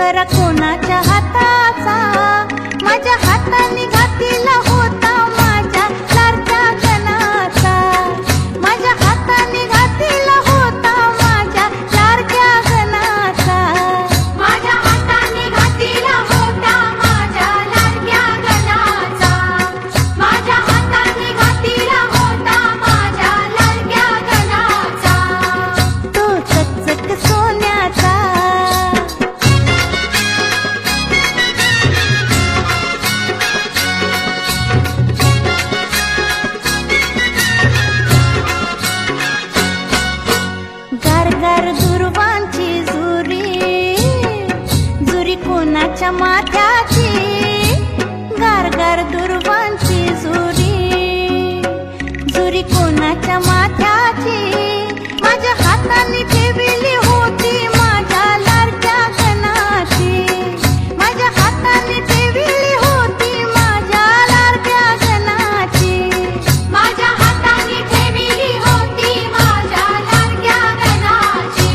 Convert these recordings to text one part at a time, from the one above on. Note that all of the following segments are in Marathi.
गजरा कोणाच्या हाताचा, माझ्या हाताने घातलेला होता माझ्या लाडक्या गणाचा, माझ्या हाताने घातलेला होता माझ्या लाडक्या गणाचा, माझ्या हाताने घातलेला होता माझ्या लाडक्या गणाचा, माझ्या हाताने घातलेला होता माझ्या लाडक्या गणाचा, तो चकचक सोन्याचा. गारगार दुर्वांची जुरी, जुरी कोणाच्या माथ्याची, गारगार दुर्वांची जुरी, जुरी कोणाच्या माथ्याची, माझ्या हाताने ठेवली होती माझ्या लाडक्या गणाची, माझ्या हाताने ठेवली होती माझ्या लाडक्या गणाची, माझ्या हाताने ठेवली होती माझ्या लाडक्या गणाची,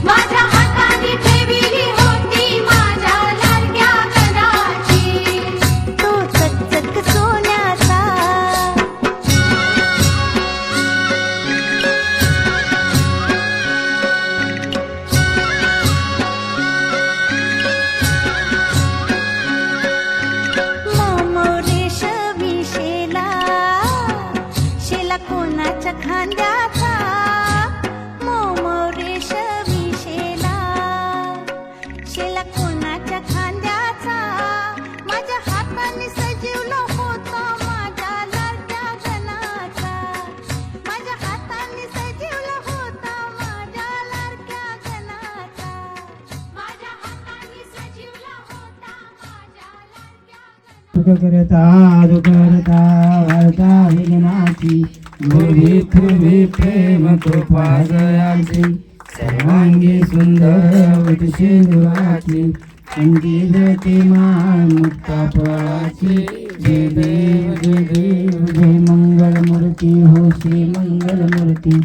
माझ्या हाताने ठेवली होती माझ्या लाडक्या गणाची, तो चकचक सोन्याचा. मोरेश विशेला, शेला कोणाच्या खांद्याचा, मोरेश विशेला, शेला कोणाच्या खांद्याचा, माझ्या हाताने सजीवला होता माझ्या लाडक्या गणाचा, माझ्या हाताने सजीवला होता माझ्या लाडक्या गणाचा, माझ्या हाताने सजीवला होता माझ्या लाडक्या गणाचा. सुख करता करता वार्ता विघ्नाची, गुरवी खुरवी प्रेम कृपा दयाची, सर्वांगी सुंदर उठशी दुराची, संगीत माळ मुक्ता फळाची, जय देव जय देव जय मंगल मूर्ती हो श्री मंगल मूर्ती,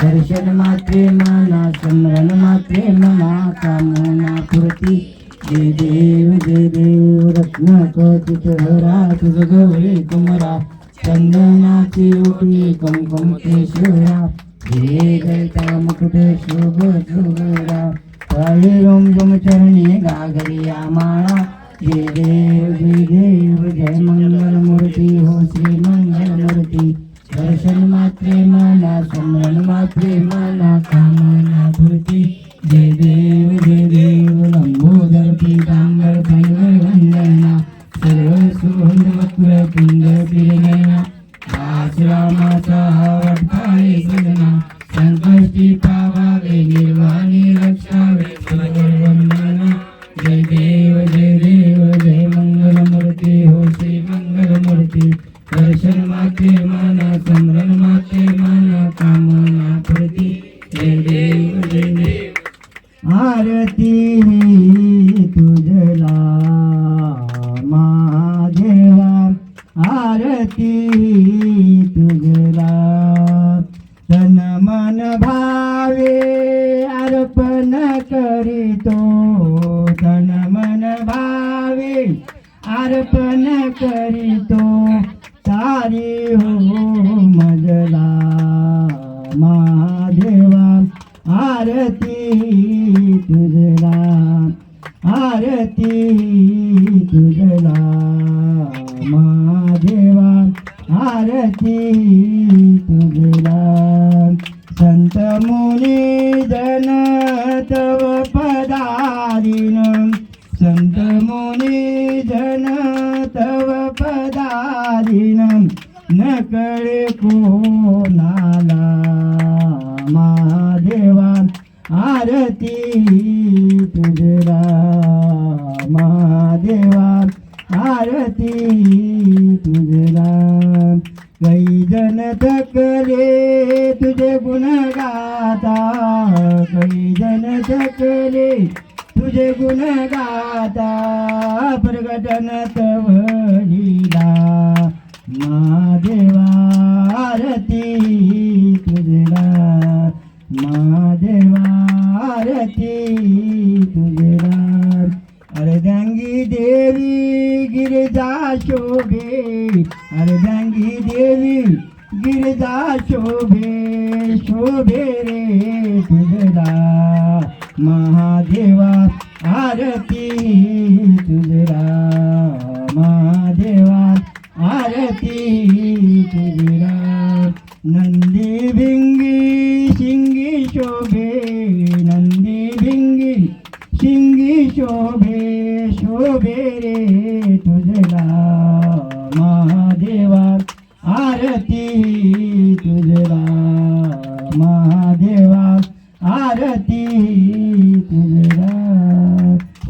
दर्शन मात्रे मना स्मरण मात्रे मना कामना पूर्ती, जय देव रत्न कचित हरा तुझ गौरी कुमरा, चंदनाची ओटी कुमकुम केशरा, हिरे गलता मुकुट शोभ चुरा, काळे रोम चरणी गागरिया माळा, जय देव जय मंगल मूर्ती हो श्री मंगल मूर्ती, दर्शन मात्रे मना स्मरण मात्रे मना कामना पूर्ती, जय देव लंबोदर पीतांबर पैंगर वंदना, सर्व सुगंध वक्र पिंड पिरनयना, दास रामाचा वटपाळे सजना, संकष्टी पावावे निर्वाणी रक्षावे सगळ वंदना, जय देव जय मंगल मूर्ती हो श्री मंगल मूर्ती, दर्शन माते मना स्मरण माते मना कामना पूर्ती, जय देव आरती तुझला महादेवा, आरती तुझला, तन मन भावे अर्पण करीतो, तन मन भावे अर्पण करीतो, तारी हो मजला महादेवा, आरती तुझला, आरती तुझला महादेवा, आरती तुझला, संत मुनी जन तव पदारीन, संत मुनी जन तव पदारीन, न कळे कोणाला महादेवा, आरती तुझला महादेवा, आरती तुझला, काही जन थकले तुझे गुण गाता, काही जन थकले तुझे गुण गाता, प्रगटन तव लीला महादेवा, आरती तुझला महादेवा, आरती तुझला, शोभे अर्धांगी देवी गिरिजा शोभे शोभे रे तुझला महादेवा आरती तुझला महादेवा आरती तुझला नंदी भिंगी शिंगी शोभे नंदी भिंगी शिंगी शोभे शोभे रे तुझला महादेवा आरती तुझला महादेवा आरती तुझला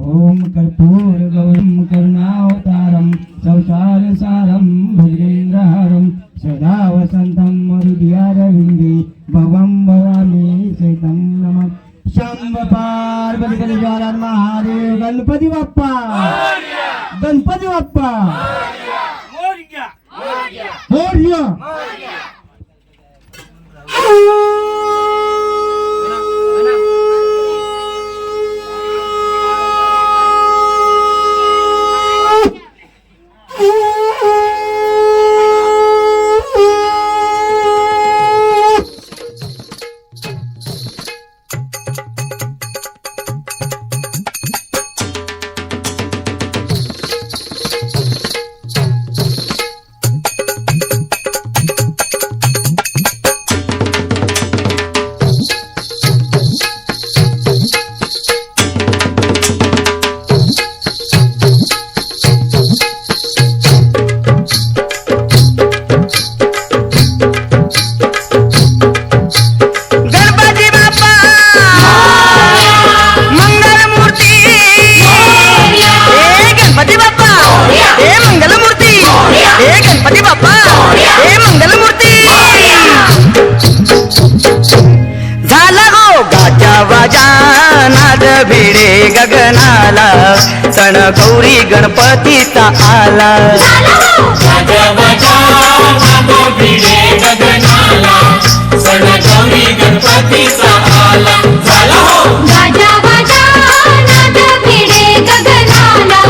ओम कर्पूर गौरम करुणावतारम संसार सारम भुजगेंद्रहारम सदा वसंतम हृदयारविंदे भवम भवामी सहितं नमः शंभ पार्वती गणेश महादेव गणपती बाप्पा गणपती बाप्पा मोरया नाद भिडे गगनाला सण गौरी गणपतीचा आला गाजा वाजा नाद भिडे गगनाला सण गौरी गणपतीचा आला झाला हो गाजा वाजा नाद भिडे गगनाला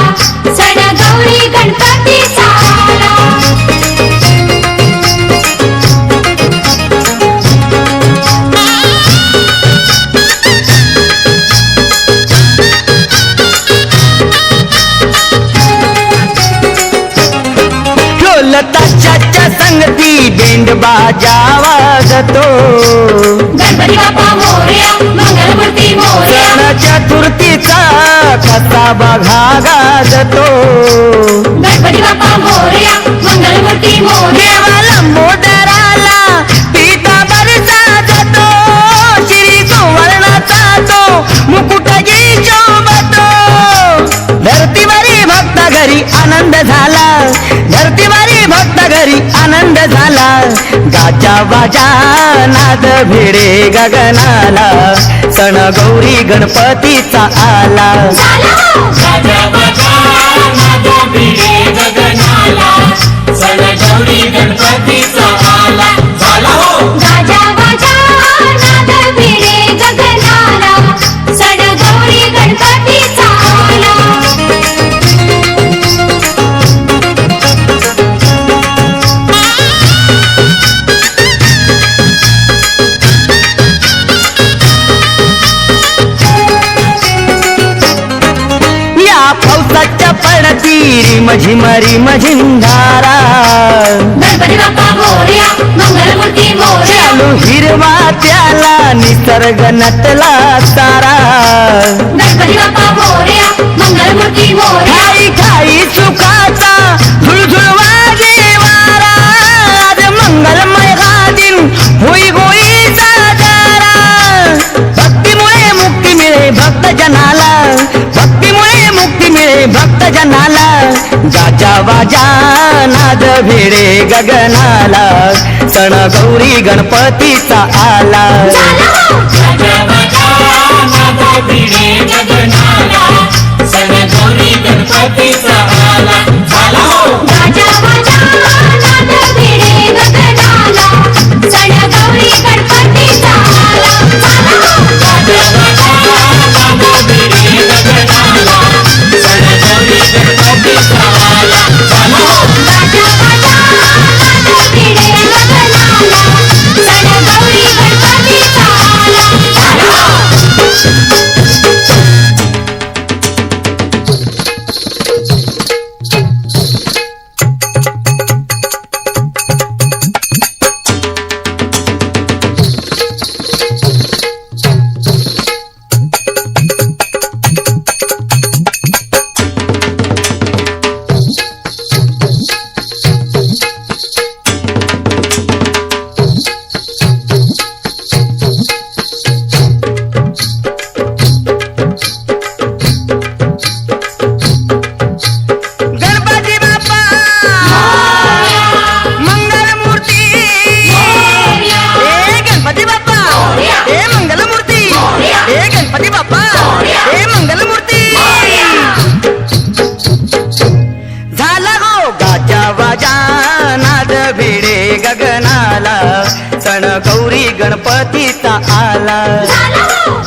सण गौरी गणपतीचा आला ढोलताच्या संगती बेंड बाजा वाजतो गणपती बाप्पा मोरया मंगलमूर्ती मोरया सण चतुर्थीचा कसा बघा गाजतो गणपती बाप्पा मोरया मंगलमूर्ती मोरया देवाला मोदराला पीतांबर साजतो श्री सुवर्णाचा तो मुकुट शोभतो धरतीवरी भक्त घरी आनंद झाला धरतीवरी भक्त घरी आनंद झाला गाजा बाजा नाद भिडे गगनाला सण गौरी गणपतीचा आला गाजा वाजा नाद भिडे गगनाला सण गौरी गणपतीचा आला झाला हो गाजा वाजा नाद भिडे गगनाला सण गौरी गणपतीचा आला पावसाच्या पडती रिमझिमरी मझिंधारा गणपती बाप्पा मोरया मंगलमूर्ती मोरया चालू हिरवा त्याला निसर्ग नटला सारा गणपती बाप्पा मोरया मंगलमूर्ती मोरया खाई खाई सुखाचा झुळझुळ वाजे वारा आज मंगलमय हा दिन होई गोई साजारा भक्तीमुळे मुक्ती मिळे भक्त जनाला भक्तीमुळे मुक्ती मिळे भक्त जनाला गाजा वाजा नाद भिडे गगनाला सण गौरी गणपतीचा आला गाजा वाजा नाद भिडे गगनाला सण गौरी गणपतीचा आला झाला हो गाजा वाजा नाद भिडे गगनाला सण गौरी गणपतीचा आला गाजा वाजा नाद भिडे गगनाला सण गौरी गणपतीचा आला झाला हो गणपती बाप्पा हे मंगलमूर्ती झाला गो गाजा वाजा नाद भिडे गगनाला सण गौरी गणपतीचा आला झाला हो